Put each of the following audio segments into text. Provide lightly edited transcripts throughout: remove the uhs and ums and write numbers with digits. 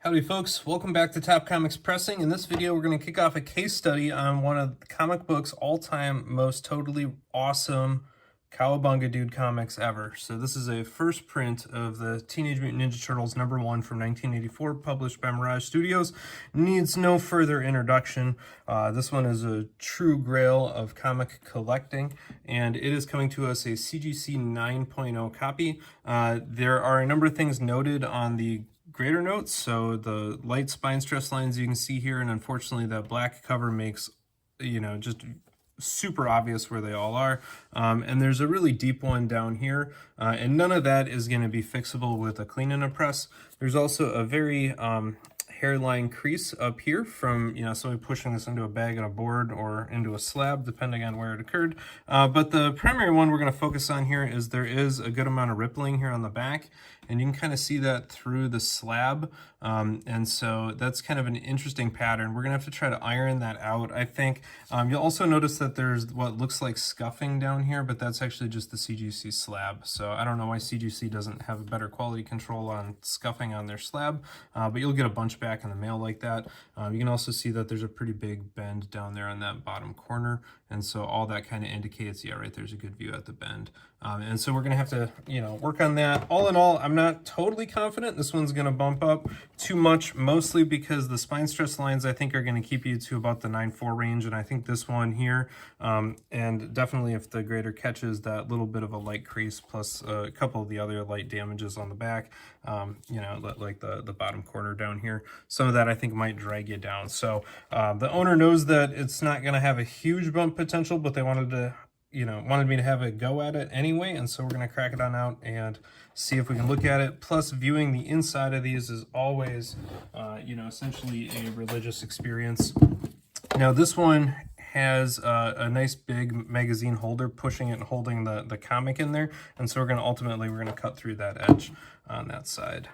Howdy folks, welcome back to Top Comics Pressing. In this video we're going to kick off a case study on one of the comic book's all-time most totally awesome Cowabunga Dude comics ever. So this is a first print of the Teenage Mutant Ninja Turtles #1 from 1984, published by Mirage Studios. Needs no further introduction. This one is a true grail of comic collecting, and it is coming to us a CGC 9.0 copy. There are a number of things noted on the greater notes. So the light spine stress lines you can see here, and unfortunately that black cover makes, just super obvious where they all are. And there's a really deep one down here, and none of that is going to be fixable with a clean and a press. There's also a very hairline crease up here from somebody pushing this into a bag on a board or into a slab, depending on where it occurred. But the primary one we're going to focus on here is there is a good amount of rippling here on the back, and you can kind of see that through the slab. And so that's kind of an interesting pattern. We're gonna have to try to iron that out, I think. You'll also notice that there's what looks like scuffing down here, but that's actually just the CGC slab. So I don't know why CGC doesn't have a better quality control on scuffing on their slab, but you'll get a bunch back in the mail like that. You can also see that there's a pretty big bend down there on that bottom corner. And so all that kind of indicates, yeah, right there's a good view at the bend. And so we're gonna have to, work on that. All in all, I'm not totally confident this one's gonna bump up too much, mostly because the spine stress lines I think are gonna keep you to about the 9.4 range, and I think this one here, and definitely if the grader catches that little bit of a light crease plus a couple of the other light damages on the back, like the bottom corner down here, some of that I think might drag you down. So the owner knows that it's not gonna have a huge bump potential, but they wanted me to have a go at it anyway, and so we're going to crack it on out and see if we can look at it. Plus, viewing the inside of these is always, essentially a religious experience. Now, this one has a nice big magazine holder pushing it and holding the comic in there, and so we're going to cut through that edge on that side.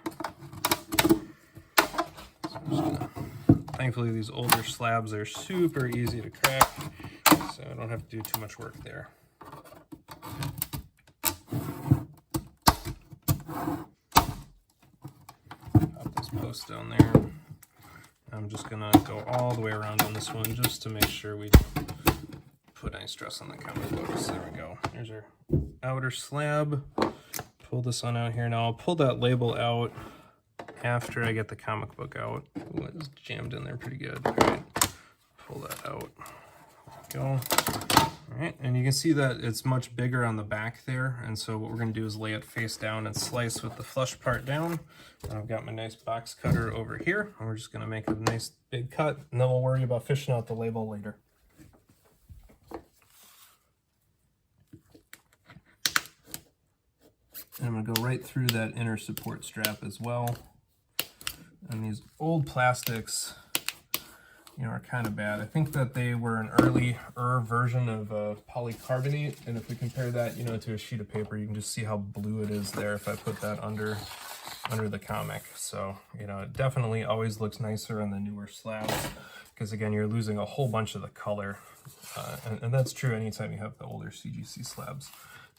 So thankfully, these older slabs are super easy to crack, so I don't have to do too much work there. Pop this post down there. I'm just gonna go all the way around on this one just to make sure we don't put any stress on the comic books. There we go. Here's our outer slab. Pull this one out here. Now I'll pull that label out after I get the comic book out. Ooh, it's jammed in there pretty good. All right, pull that out. There we go. All right, and you can see that it's much bigger on the back there, and so what we're going to do is lay it face down and slice with the flush part down. And I've got my nice box cutter over here, and we're just going to make a nice big cut, and then we'll worry about fishing out the label later. And I'm going to go right through that inner support strap as well. And these old plastics, are kind of bad. I think that they were an earlier version of polycarbonate, and if we compare that, to a sheet of paper, you can just see how blue it is there if I put that under the comic. So, it definitely always looks nicer on the newer slabs, because again, you're losing a whole bunch of the color, and that's true anytime you have the older CGC slabs.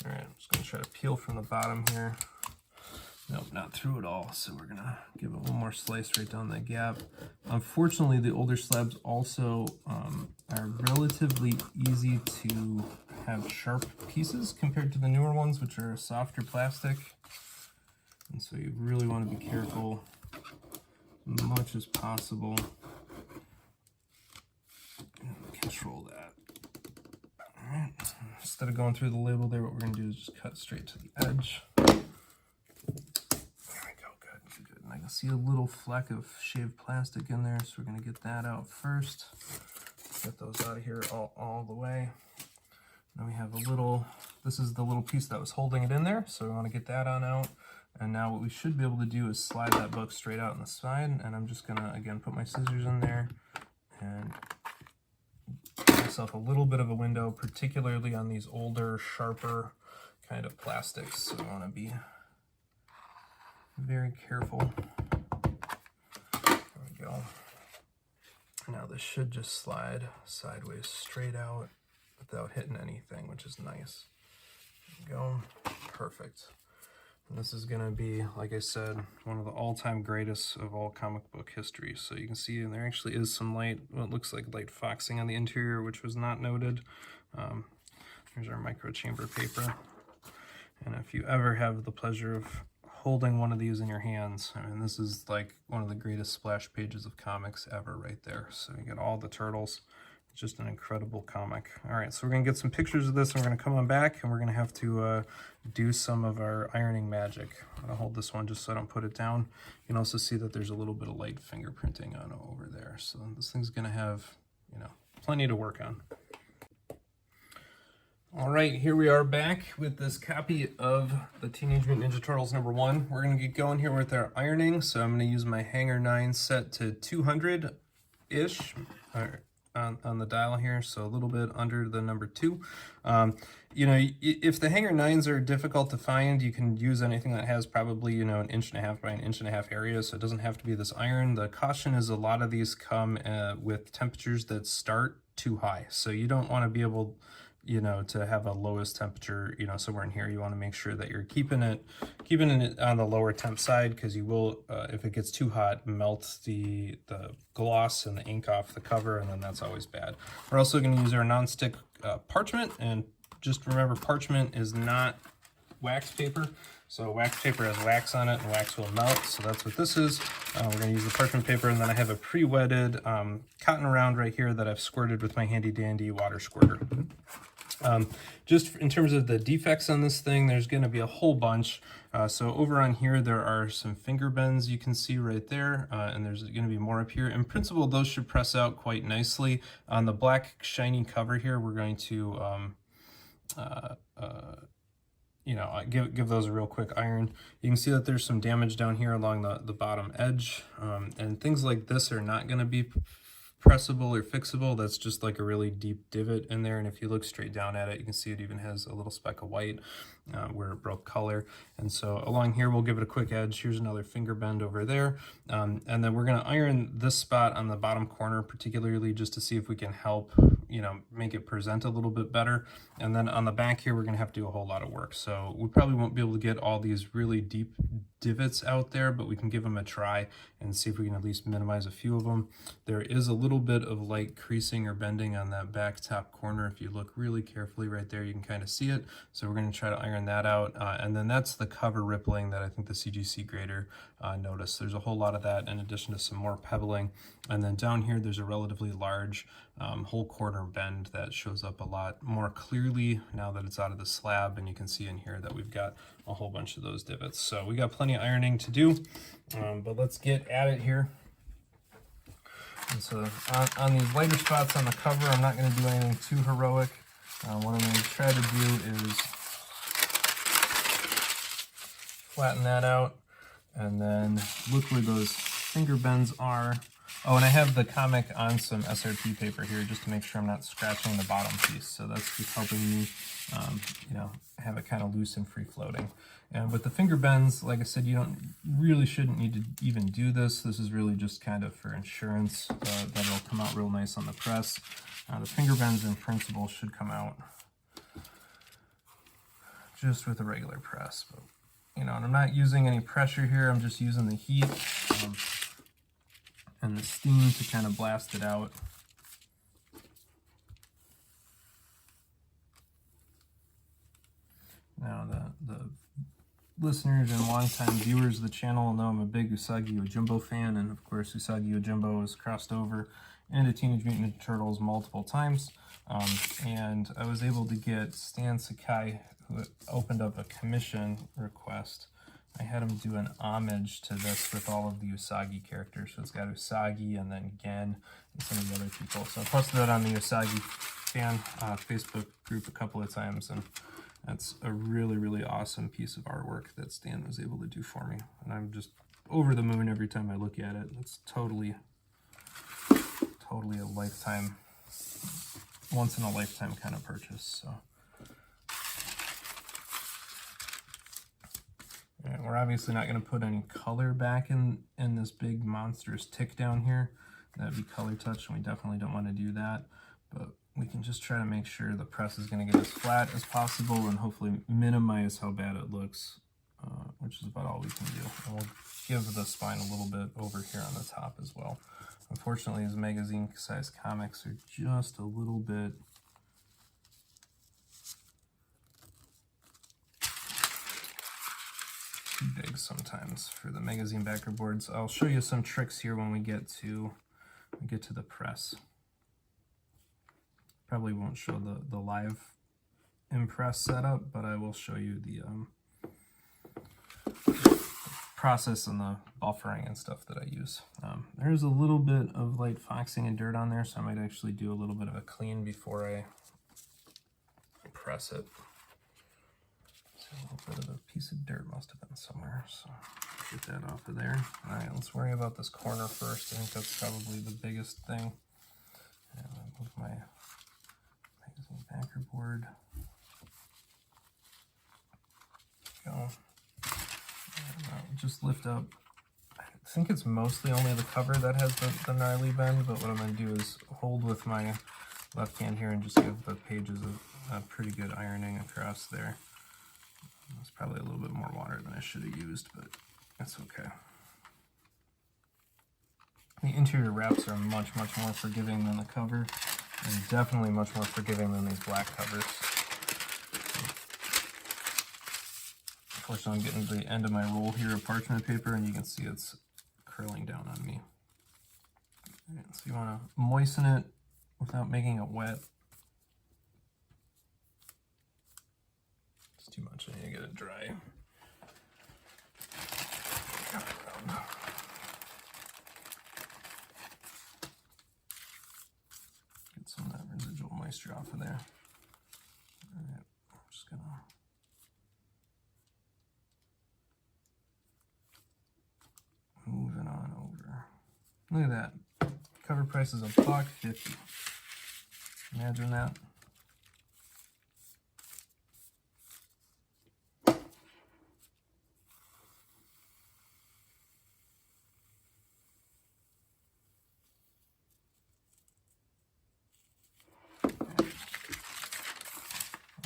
All right, I'm just going to try to peel from the bottom here. Nope, not through it all, so we're gonna give it one more slice right down that gap. Unfortunately, the older slabs also are relatively easy to have sharp pieces compared to the newer ones, which are a softer plastic. And so you really want to be careful as much as possible and control that. All right, instead of going through the label there, what we're gonna do is just cut straight to the edge. I can see a little fleck of shaved plastic in there, so we're going to get that out first. Get those out of here all the way. Now we have a little, this is the little piece that was holding it in there, so we want to get that on out. And now what we should be able to do is slide that book straight out on the side, and I'm just going to, again, put my scissors in there and give myself a little bit of a window, particularly on these older, sharper kind of plastics. So I want to be very careful. There we go. Now this should just slide sideways straight out without hitting anything, which is nice. There we go. Perfect. And this is going to be, like I said, one of the all-time greatest of all comic book history. So you can see, and there actually is some light, what looks like light foxing on the interior, which was not noted. Here's our micro chamber paper. And if you ever have the pleasure of holding one of these in your hands, I mean, this is like one of the greatest splash pages of comics ever right there. So you get all the turtles. It's just an incredible comic. All right, so we're gonna get some pictures of this, and we're gonna come on back, and we're gonna have to do some of our ironing magic. I'm gonna hold this one just so I don't put it down. You can also see that there's a little bit of light fingerprinting on over there. So this thing's gonna have, you know, plenty to work on. All right, here we are back with this copy of the Teenage Mutant Ninja Turtles #1. We're gonna get going here with our ironing. So I'm gonna use my Hanger 9 set to 200-ish on the dial here, so a little bit under the number 2. You know, if the Hanger 9s are difficult to find, you can use anything that has probably, you know, 1.5 by 1.5 inch area, so it doesn't have to be this iron. The caution is a lot of these come with temperatures that start too high, so you don't want to be able, you know, to have a lowest temperature, you know, somewhere in here. You want to make sure that you're keeping it on the lower temp side, because you will, if it gets too hot, melt the gloss and the ink off the cover, and then that's always bad. We're also going to use our nonstick parchment, and just remember, parchment is not wax paper. So wax paper has wax on it, and wax will melt, so that's what this is. We're going to use the parchment paper, and then I have a pre-wetted cotton round right here that I've squirted with my handy dandy water squirter. Just in terms of the defects on this thing, there's going to be a whole bunch. So over on here, there are some finger bends you can see right there, and there's going to be more up here. In principle, those should press out quite nicely. On the black shiny cover here, we're going to you know, give those a real quick iron. You can see that there's some damage down here along the bottom edge, and things like this are not going to be pressable or fixable. That's just like a really deep divot in there, and if you look straight down at it, you can see it even has a little speck of white where it broke color. And so along here, we'll give it a quick edge. Here's another finger bend over there, and then we're going to iron this spot on the bottom corner particularly, just to see if we can help, you know, make it present a little bit better. And then on the back here, we're going to have to do a whole lot of work, so we probably won't be able to get all these really deep divots out there, but we can give them a try and see if we can at least minimize a few of them. There is a little bit of light creasing or bending on that back top corner. If you look really carefully right there, you can kind of see it. So we're going to try to iron that out, and then that's the cover rippling that I think the CGC grader noticed. There's a whole lot of that in addition to some more pebbling. And then down here, there's a relatively large whole corner bend that shows up a lot more clearly now that it's out of the slab, and you can see in here that we've got a whole bunch of those divots. So we got plenty of ironing to do, but let's get at it here. And so on these lighter spots on the cover, I'm not going to do anything too heroic. What I'm going to try to do is flatten that out, and then look where those finger bends are. Oh, and I have the comic on some SRP paper here just to make sure I'm not scratching the bottom piece. So that's just helping me, you know, have it kind of loose and free floating. And with the finger bends, like I said, you shouldn't need to even do this. This is really just kind of for insurance that it'll come out real nice on the press. The finger bends in principle should come out just with a regular press. But, you know, and I'm not using any pressure here. I'm just using the heat and the steam to kind of blast it out. Now the listeners and longtime viewers of the channel will know I'm a big Usagi Yojimbo fan, and of course Usagi Yojimbo has crossed over into Teenage Mutant Ninja Turtles multiple times, and I was able to get Stan Sakai, who opened up a commission request. I had him do an homage to this with all of the Usagi characters. So it's got Usagi and then Gen and some of the other people. So I posted that on the Usagi fan Facebook group a couple of times, and that's a really, really awesome piece of artwork that Stan was able to do for me. And I'm just over the moon every time I look at it. It's totally a lifetime, once in a lifetime kind of purchase. So. And we're obviously not going to put any color back in this big monstrous tick down here. That'd be color touch, and we definitely don't want to do that. But we can just try to make sure the press is going to get as flat as possible and hopefully minimize how bad it looks which is about all we can do. And we'll give the spine a little bit over here on the top as well. Unfortunately, these magazine-sized comics are just a little bit too big sometimes for the magazine backer boards. I'll show you some tricks here when we get to the press. Probably won't show the live impress setup, but I will show you the process and the buffering and stuff that I use. There's a little bit of light foxing and dirt on there, so I might actually do a little bit of a clean before I press it. So a little bit of a piece of dirt must have been somewhere, so get that off of there. All right, let's worry about this corner first. I think that's probably the biggest thing. And I'll move my magazine backer board. There we go. Just lift up. I think it's mostly only the cover that has the gnarly bend, but what I'm going to do is hold with my left hand here and just give the pages a pretty good ironing across there. It's probably a little bit more water than I should have used, but that's okay. The interior wraps are much more forgiving than the cover, and definitely much more forgiving than these black covers. Unfortunately, I'm getting to the end of my roll here of parchment paper, and you can see it's curling down on me. All right, so you want to moisten it without making it wet. It's too much. I need to get it dry. Get some of that residual moisture off of there. All right, I'm just gonna move it on over. Look at that. Cover price is $1.50. Imagine that.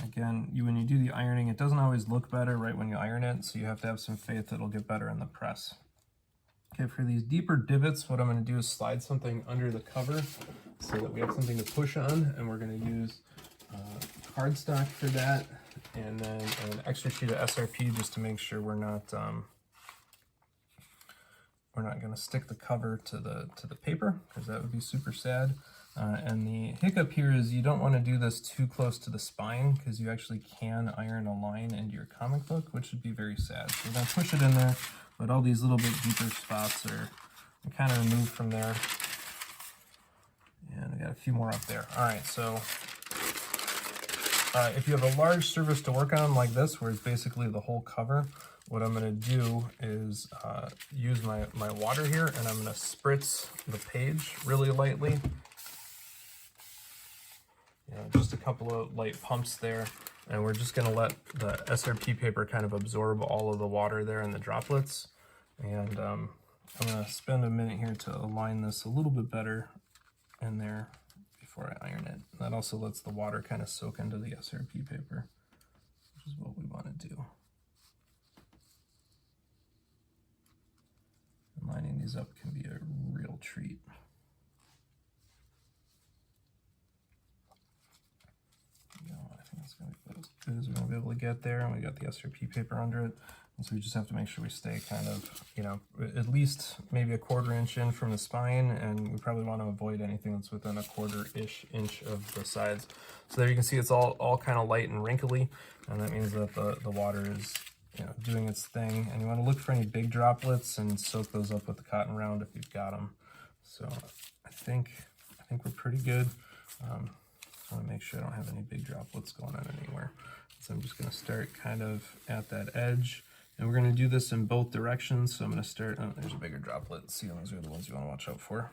Again, when you do the ironing, it doesn't always look better right when you iron it, so you have to have some faith that it'll get better in the press. Okay, for these deeper divots, what I'm going to do is slide something under the cover so that we have something to push on, and we're going to use cardstock for that, and then an extra sheet of SRP just to make sure we're not going to stick the cover to the paper, because that would be super sad. And the hiccup here is you don't want to do this too close to the spine, because you actually can iron a line into your comic book, which would be very sad. So we're going to push it in there, but all these little bit deeper spots are kind of removed from there. And we got a few more up there. All right, so if you have a large surface to work on like this, where it's basically the whole cover, what I'm going to do is use my water here, and I'm going to spritz the page really lightly. Just a couple of light pumps there, and we're just going to let the SRP paper kind of absorb all of the water there in the droplets. And I'm going to spend a minute here to align this a little bit better in there before I iron it. That also lets the water kind of soak into the SRP paper, which is what we want to do. And lining these up can be a real treat. It's going to be about as good as we're going to be able to get there, and we got the SRP paper under it, and so we just have to make sure we stay kind of, at least maybe a 1/4 inch in from the spine, and we probably want to avoid anything that's within a 1/4-ish inch of the sides. So there you can see it's all kind of light and wrinkly, and that means that the water is doing its thing, and you want to look for any big droplets and soak those up with the cotton round if you've got them. So I think we're pretty good. I want to make sure I don't have any big droplets going on anywhere. So I'm just going to start kind of at that edge, and we're going to do this in both directions. So I'm going to start, oh, there's a bigger droplet. See, those are the ones you want to watch out for.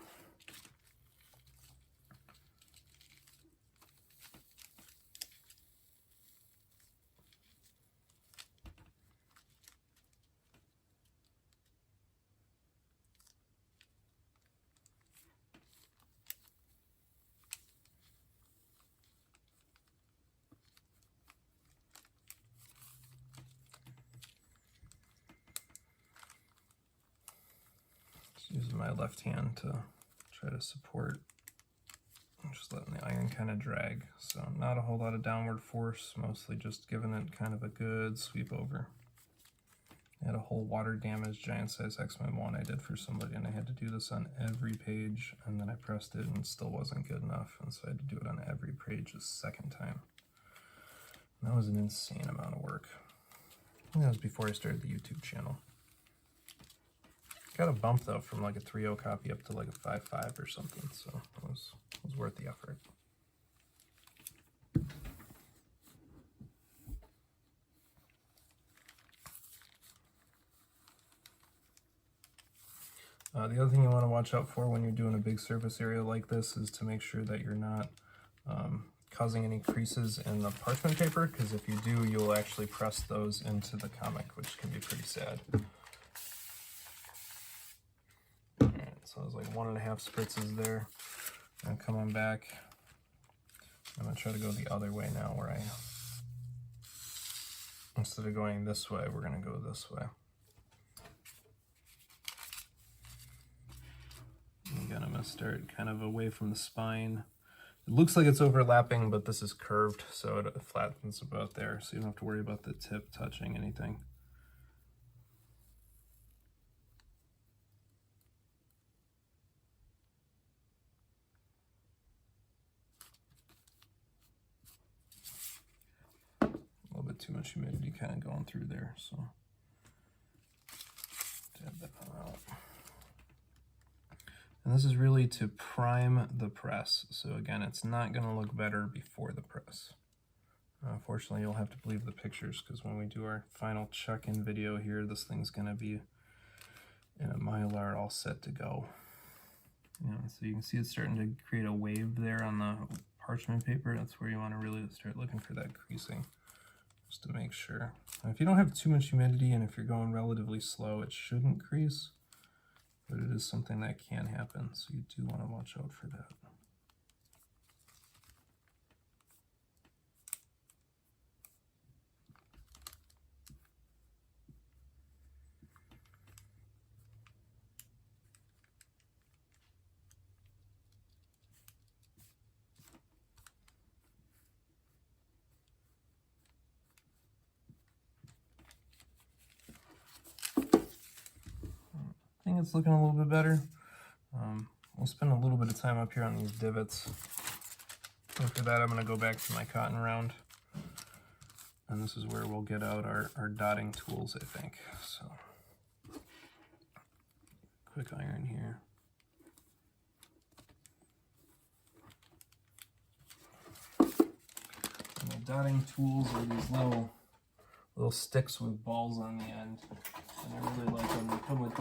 Just using my left hand to try to support. I'm just letting the iron kind of drag. So not a whole lot of downward force, mostly just giving it kind of a good sweep over. I had a whole water damage giant size X-Men one I did for somebody, and I had to do this on every page, and then I pressed it and it still wasn't good enough, and so I had to do it on every page a second time. And that was an insane amount of work. And that was before I started the YouTube channel. Got a bump though from like a 3.0 copy up to like a 5.5 or something, so it was worth the effort. The other thing you want to watch out for when you're doing a big surface area like this is to make sure that you're not causing any creases in the parchment paper, because if you do, you'll actually press those into the comic, which can be pretty sad. Alright, so there's like 1.5 spritzes there. And come on back. I'm going to try to go the other way now, where instead of going this way, we're going to go this way. Again, I'm going to start kind of away from the spine. It looks like it's overlapping, but this is curved, so it flattens about there, so you don't have to worry about the tip touching anything. A little bit too much humidity kind of going through there, so dab that out. And this is really to prime the press. So again, it's not going to look better before the press. Unfortunately, you'll have to believe the pictures, because when we do our final check-in video here, this thing's going to be in a Mylar all set to go. So you can see it's starting to create a wave there on the parchment paper. That's where you want to really start looking for that creasing, just to make sure. Now, if you don't have too much humidity and if you're going relatively slow, it shouldn't crease. But it is something that can happen, so you do want to watch out for that. I think it's looking a little bit better. We'll spend a little bit of time up here on these divots. After that, I'm going to go back to my cotton round. And this is where we'll get out our dotting tools, I think. So, quick iron here. And the dotting tools are these little sticks with balls on the end. And I really like them. They come with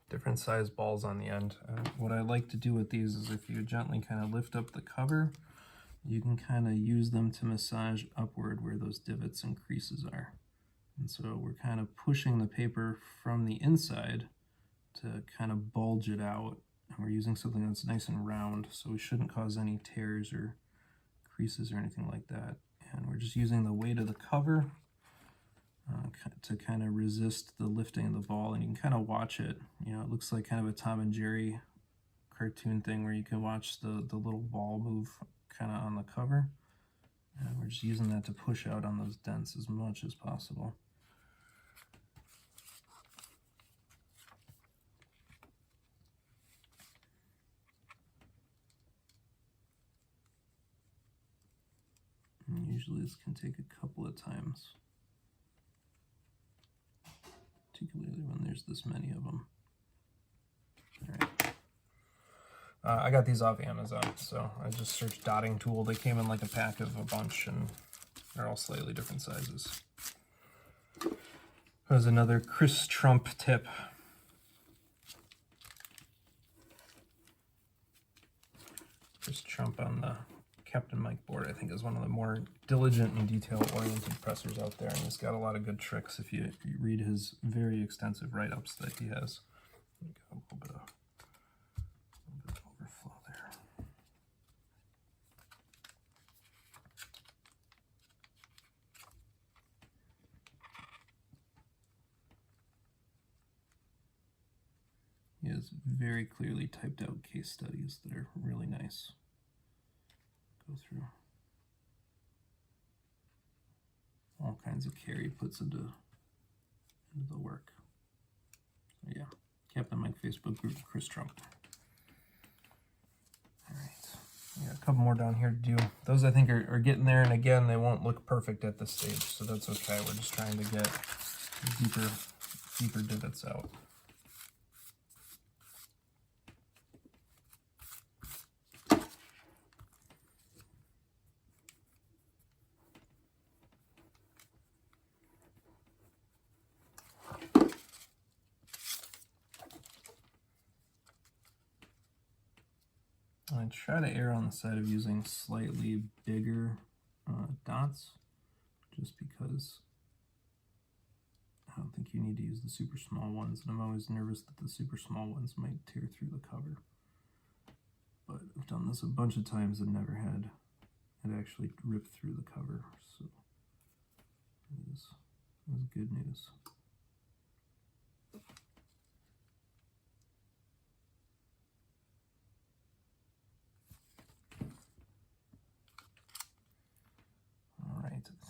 different size balls on the end. What I like to do with these is if you gently kind of lift up the cover, you can kind of use them to massage upward where those divots and creases are. And so we're kind of pushing the paper from the inside to kind of bulge it out. And we're using something that's nice and round, so we shouldn't cause any tears or creases or anything like that. And we're just using the weight of the cover to kind of resist the lifting of the ball, and you can kind of watch it. It looks like kind of a Tom and Jerry cartoon thing where you can watch the little ball move kind of on the cover. And we're just using that to push out on those dents as much as possible. And usually this can take a couple of times, particularly when there's this many of them. All right. I got these off Amazon, so I just searched dotting tool. They came in like a pack of a bunch, and they're all slightly different sizes. There's another Chris Trump tip. Chris Trump on the Captain Mike board, I think, is one of the more diligent and detail-oriented pressers out there, and he's got a lot of good tricks if you read his very extensive write-ups that he has. Got a little bit of overflow there. has very clearly typed out case studies that are really nice. Go through all kinds of care he puts into the work. So yeah, Captain Mike Facebook group, Chris Trump. All right, we got a couple more down here to do. Those I think are getting there, and again, they won't look perfect at this stage, so that's okay. We're just trying to get deeper divots out. I try to err on the side of using slightly bigger dots, just because I don't think you need to use the super small ones, and I'm always nervous that the super small ones might tear through the cover. But I've done this a bunch of times and never had it actually rip through the cover, so it is good news.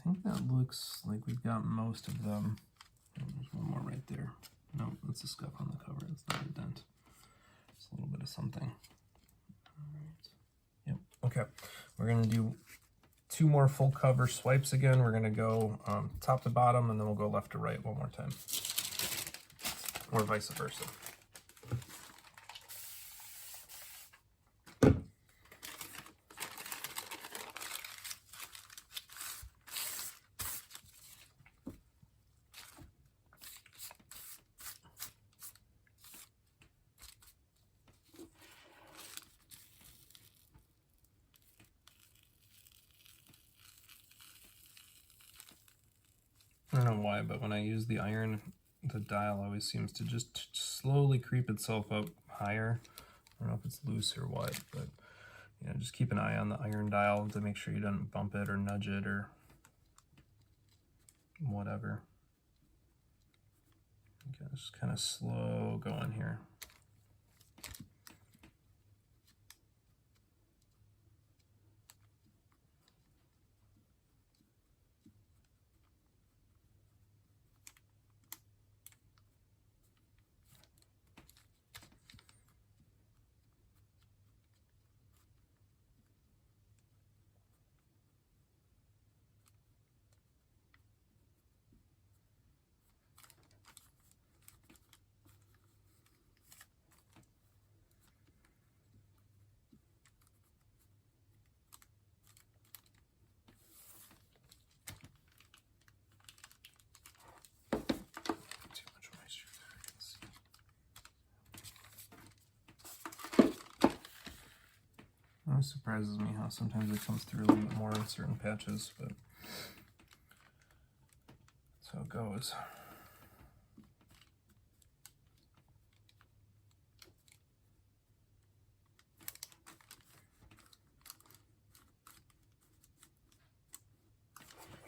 I think that looks like we've got most of them. Oh, there's one more right there. No, that's a scuff on the cover. It's not a dent. It's a little bit of something. All right. Yep. Okay. We're going to do 2 more full cover swipes again. We're going to go top to bottom, and then we'll go left to right one more time. Or vice versa. I don't know why, but when I use the iron, the dial always seems to just slowly creep itself up higher. I don't know if it's loose or what, but you know, just keep an eye on the iron dial to make sure you don't bump it or nudge it or whatever. Okay, just kind of slow going here. It surprises me how sometimes it comes through a little bit more in certain patches, but that's how it goes.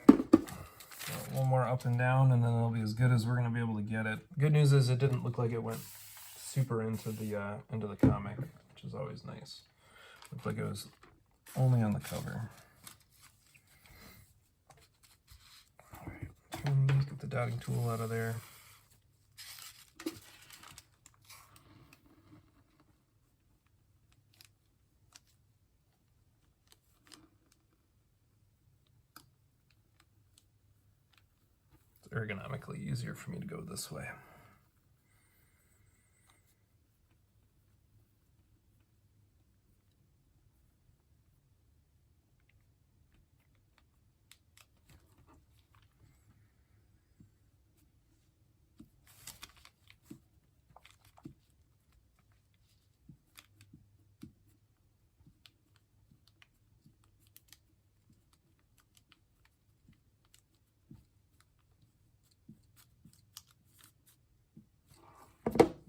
So one more up and down, and then it'll be as good as we're going to be able to get it. Good news is it didn't look like it went super into the comic, which is always nice. Looked like it was only on the cover. All right, get the dotting tool out of there. It's ergonomically easier for me to go this way.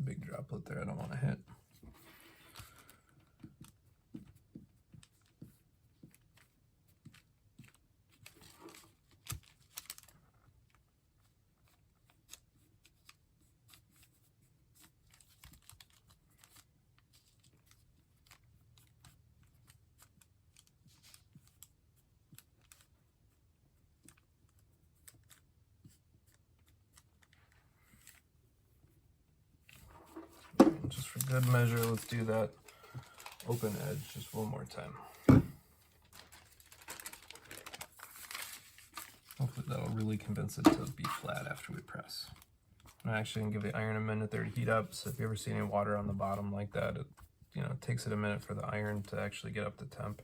Big droplet there I don't want to hit. for good measure, let's do that open edge just one more time. Hopefully that'll really convince it to be flat after we press. I'm actually gonna give the iron a minute there to heat up, so if you ever see any water on the bottom like that, it takes it a minute for the iron to actually get up to temp.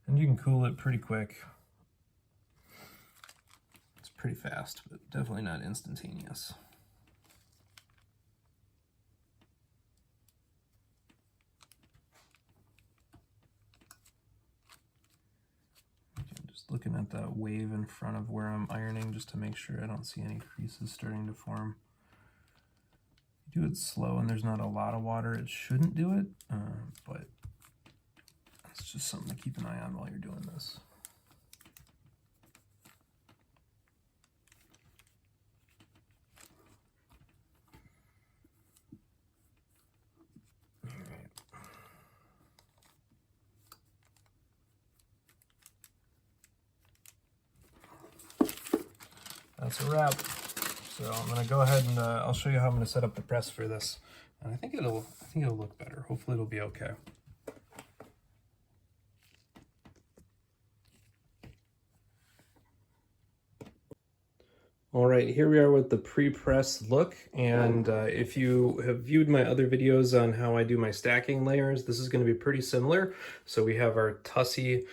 And you can cool it pretty quick. It's pretty fast, but definitely not instantaneous. Just looking at that wave in front of where I'm ironing just to make sure I don't see any creases starting to form. If you do it slow and there's not a lot of water, it shouldn't do it, but it's just something to keep an eye on while you're doing this. That's a wrap. So I'm gonna go ahead and I'll show you how I'm gonna set up the press for this, and I think it'll look better. Hopefully it'll be okay. All right, here we are with the pre-press look, and if you have viewed my other videos on how I do my stacking layers, this is going to be pretty similar. So we have our Tussy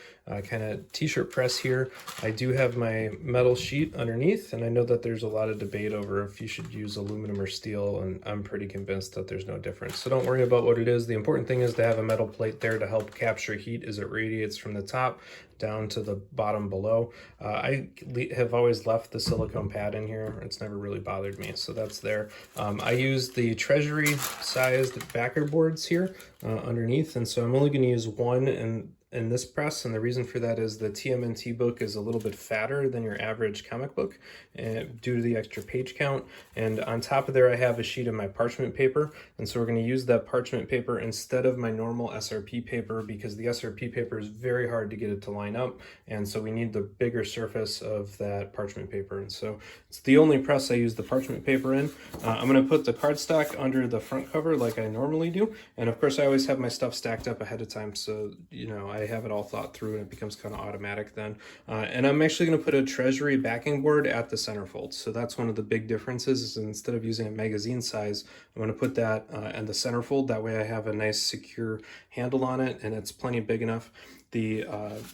kind of t-shirt press here. I do have my metal sheet underneath, and I know that there's a lot of debate over if you should use aluminum or steel, and I'm pretty convinced that there's no difference. So don't worry about what it is. The important thing is to have a metal plate there to help capture heat as it radiates from the top down to the bottom below. I have always left the silicone pad in here. It's never really bothered me, so that's there. I use the Treasury sized backer boards here underneath, and so I'm only going to use one in this press, and the reason for that is the TMNT book is a little bit fatter than your average comic book due to the extra page count. And on top of there I have a sheet of my parchment paper, and so we're going to use that parchment paper instead of my normal SRP paper, because the SRP paper is very hard to get it to line up, and so we need the bigger surface of that parchment paper. And so it's the only press I use the parchment paper in. I'm going to put the cardstock under the front cover like I normally do, and of course I always have my stuff stacked up ahead of time, so I have it all thought through and it becomes kind of automatic then. And I'm actually going to put a Treasury backing board at the centerfold. So that's one of the big differences, is instead of using a magazine size, I'm going to put that in the centerfold. That way I have a nice secure handle on it and it's plenty big enough. The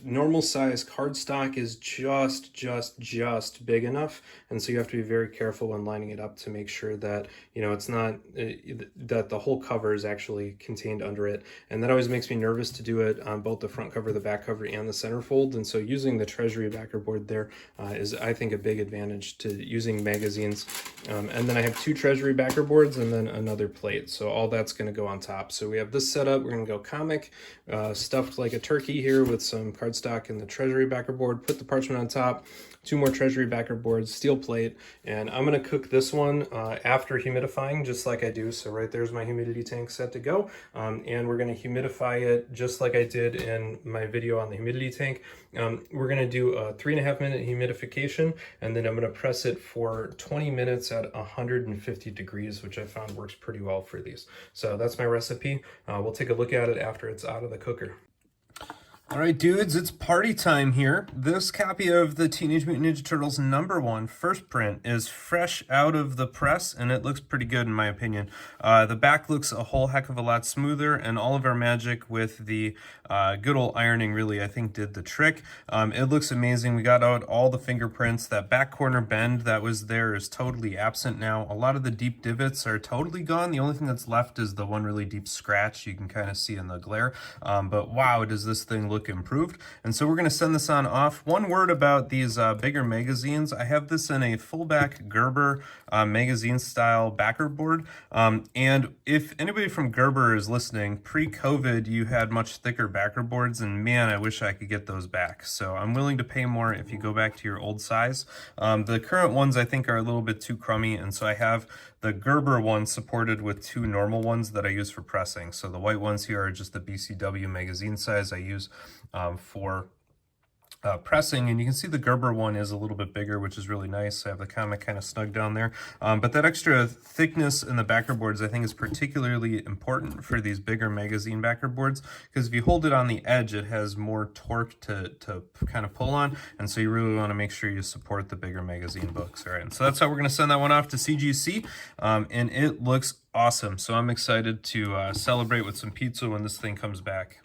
normal size cardstock is just big enough, and so you have to be very careful when lining it up to make sure that it's not that the whole cover is actually contained under it. And that always makes me nervous to do it on both the front cover, the back cover, and the centerfold. And so using the Treasury backer board there is, I think, a big advantage to using magazines. And then I have two Treasury backer boards and then another plate, so all that's going to go on top. So we have this setup. We're going to go comic, stuffed like a turkey here with some cardstock and the Treasury backer board, put the parchment on top, two more Treasury backer boards, steel plate, and I'm going to cook this one after humidifying, just like I do. So right there's my humidity tank set to go, and we're going to humidify it just like I did in my video on the humidity tank. We're going to do a 3.5 minute humidification, and then I'm going to press it for 20 minutes at 150 degrees, which I found works pretty well for these. So that's my recipe. We'll take a look at it after it's out of the cooker. All right, dudes, it's party time here. This copy of the Teenage Mutant Ninja Turtles #1 first print is fresh out of the press, and it looks pretty good in my opinion. The back looks a whole heck of a lot smoother, and all of our magic with the good old ironing really, I think, did the trick. It looks amazing. We got out all the fingerprints. That back corner bend that was there is totally absent now. A lot of the deep divots are totally gone. The only thing that's left is the one really deep scratch you can kind of see in the glare. But wow, does this thing look improved. And so we're going to send this on off. One word about these bigger magazines. I have this in a fullback Gerber magazine style backer board. And if anybody from Gerber is listening, pre-COVID you had much thicker backer boards, and man, I wish I could get those back. So I'm willing to pay more if you go back to your old size. The current ones I think are a little bit too crummy, and so I have the Gerber one supported with two normal ones that I use for pressing. So the white ones here are just the BCW magazine size I use for pressing, and you can see the Gerber one is a little bit bigger, which is really nice. I have the comic kind of snug down there, but that extra thickness in the backer boards I think is particularly important for these bigger magazine backer boards, because if you hold it on the edge it has more torque to kind of pull on, and so you really want to make sure you support the bigger magazine books. All right, and so that's how we're going to send that one off to CGC, and it looks awesome. So I'm excited to celebrate with some pizza when this thing comes back.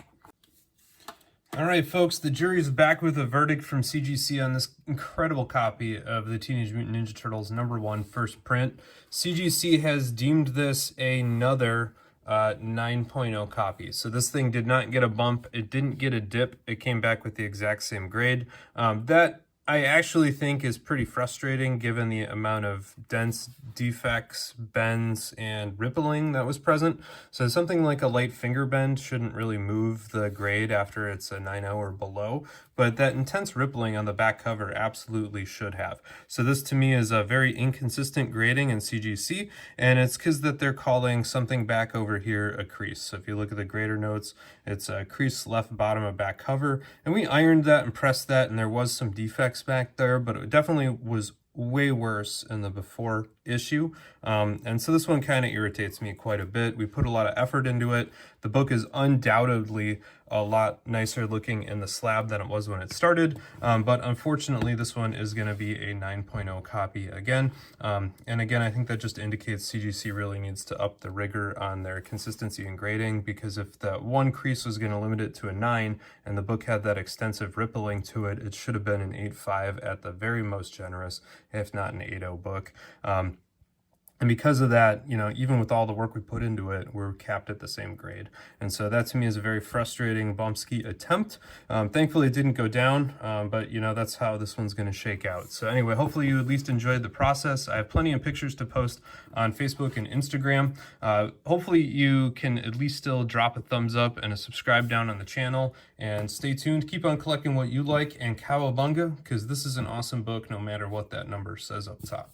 All right, folks, the jury's back with a verdict from CGC on this incredible copy of the Teenage Mutant Ninja Turtles #1 first print. CGC has deemed this another 9.0 copy. So this thing did not get a bump. It didn't get a dip. It came back with the exact same grade. That I actually think is pretty frustrating given the amount of dense defects, bends, and rippling that was present. So something like a light finger bend shouldn't really move the grade after it's a 9.0 or below, but that intense rippling on the back cover absolutely should have. So this to me is a very inconsistent grading in CGC, and it's because that they're calling something back over here a crease. So if you look at the grader notes, it's a crease left bottom of back cover, and we ironed that and pressed that, and there was some defects back there, but it definitely was way worse in the before issue, and so this one kind of irritates me quite a bit. We put a lot of effort into it. The book is undoubtedly a lot nicer looking in the slab than it was when it started, but unfortunately this one is going to be a 9.0 copy again, and again I think that just indicates CGC really needs to up the rigor on their consistency in grading, because if the one crease was going to limit it to a 9 and the book had that extensive rippling to it, it should have been an 8.5 at the very most generous, if not an 8.0 book. And because of that, you know, even with all the work we put into it, we're capped at the same grade. And so that to me is a very frustrating Bumsky attempt. Thankfully it didn't go down, but you know, that's how this one's going to shake out. So anyway, hopefully you at least enjoyed the process. I have plenty of pictures to post on Facebook and Instagram. Hopefully you can at least still drop a thumbs up and a subscribe down on the channel, and stay tuned. Keep on collecting what you like and cowabunga, because this is an awesome book no matter what that number says up top.